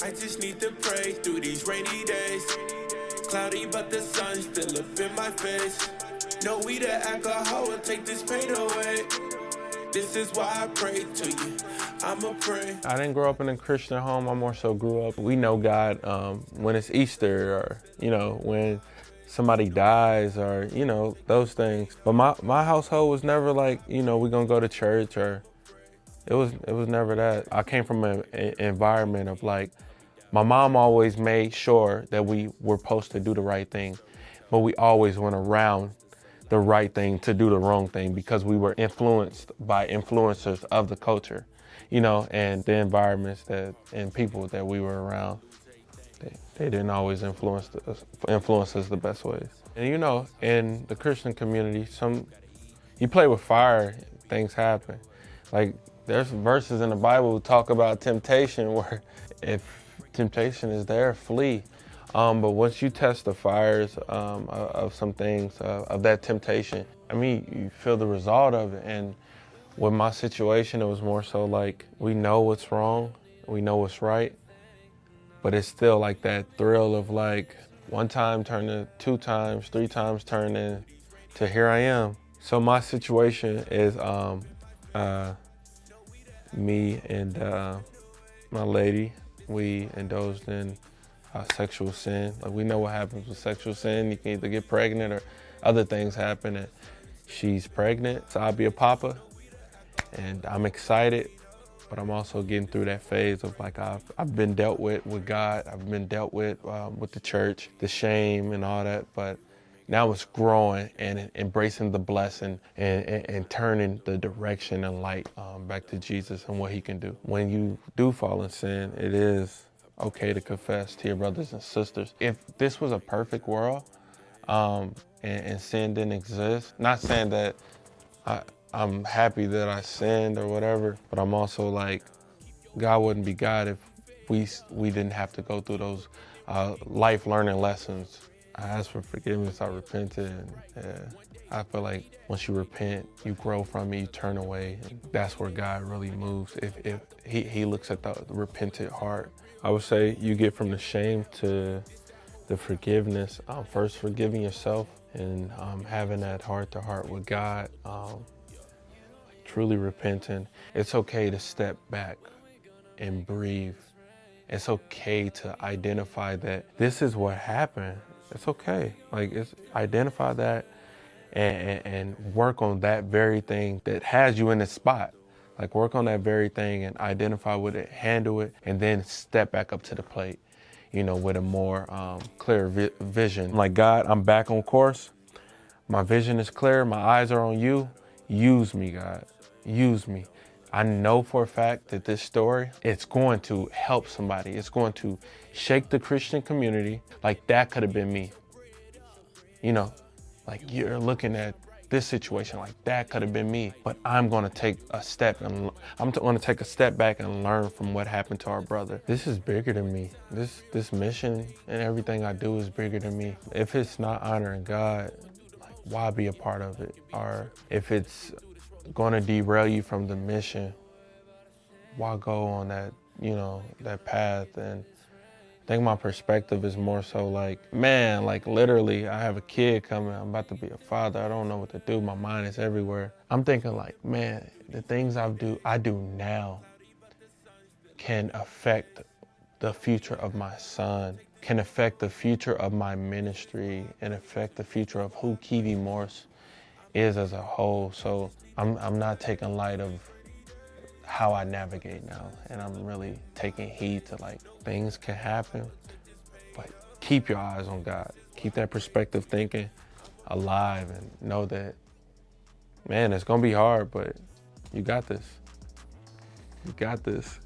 I just need to pray through these rainy days. Cloudy, but the sun still up in my face. No weed or alcohol will take this pain away. This is why I pray to you. I'ma pray. I didn't grow up in a Christian home. I more so grew up. We know God when it's Easter, or when somebody dies, or those things. But my household was never like we're gonna go to church, or it was never that. I came from an environment of like, my mom always made sure that we were supposed to do the right thing, but we always went around the right thing to do the wrong thing because we were influenced by influencers of the culture, and the environments and people that we were around. They didn't always influence us the best ways. And in the Christian community, you play with fire, things happen. Like, there's verses in the Bible that talk about temptation where if temptation is there, flee. But once you test the fires of some things, of that temptation, you feel the result of it. And with my situation, it was more so like, we know what's wrong, we know what's right, but it's still like that thrill of like, one time turn to 2 times, 3 times turn into here I am. So my situation is me and my lady, we indulged in sexual sin. Like, we know what happens with sexual sin. You can either get pregnant or other things happen. And she's pregnant, so I'll be a papa. And I'm excited, but I'm also getting through that phase of like, I've been dealt with God. I've been dealt with the church, the shame and all that. But now it's growing and embracing the blessing and turning the direction and light back to Jesus and what he can do. When you do fall in sin, it is okay to confess to your brothers and sisters. If this was a perfect world and sin didn't exist, not saying that I'm happy that I sinned or whatever, but I'm also like, God wouldn't be God if we didn't have to go through those life learning lessons. I asked for forgiveness, I repented, and I feel like once you repent, you grow from it, you turn away, and that's where God really moves. If he looks at the repentant heart. I would say you get from the shame to the forgiveness. First forgiving yourself and having that heart-to-heart with God, truly repenting. It's okay to step back and breathe. It's okay to identify that this is what happened. It's okay. Like, identify that and work on that very thing that has you in the spot. Like, work on that very thing and identify with it, handle it, and then step back up to the plate, with a more clear vision. Like, God, I'm back on course. My vision is clear. My eyes are on you. Use me, God. Use me. I know for a fact that this story, it's going to help somebody. It's going to shake the Christian community. Like, that could have been me. Like, you're looking at this situation, like, that could have been me. But I'm going to take a step and I'm going to take a step back and learn from what happened to our brother. This is bigger than me. This mission and everything I do is bigger than me. If it's not honoring God, like, why be a part of it? Or if it's going to derail you from the mission, why go on that, that path? And I think my perspective is more so like, man, like, literally, I have a kid coming. I'm about to be a father. I don't know what to do. My mind is everywhere. I'm thinking like, man, the things I do now can affect the future of my son, can affect the future of my ministry, and affect the future of who Kevi Morse is as a whole. So I'm not taking light of how I navigate now, and I'm really taking heed to, like, things can happen, but keep your eyes on God. Keep that perspective thinking alive and know that, man, it's gonna be hard, but you got this. You got this.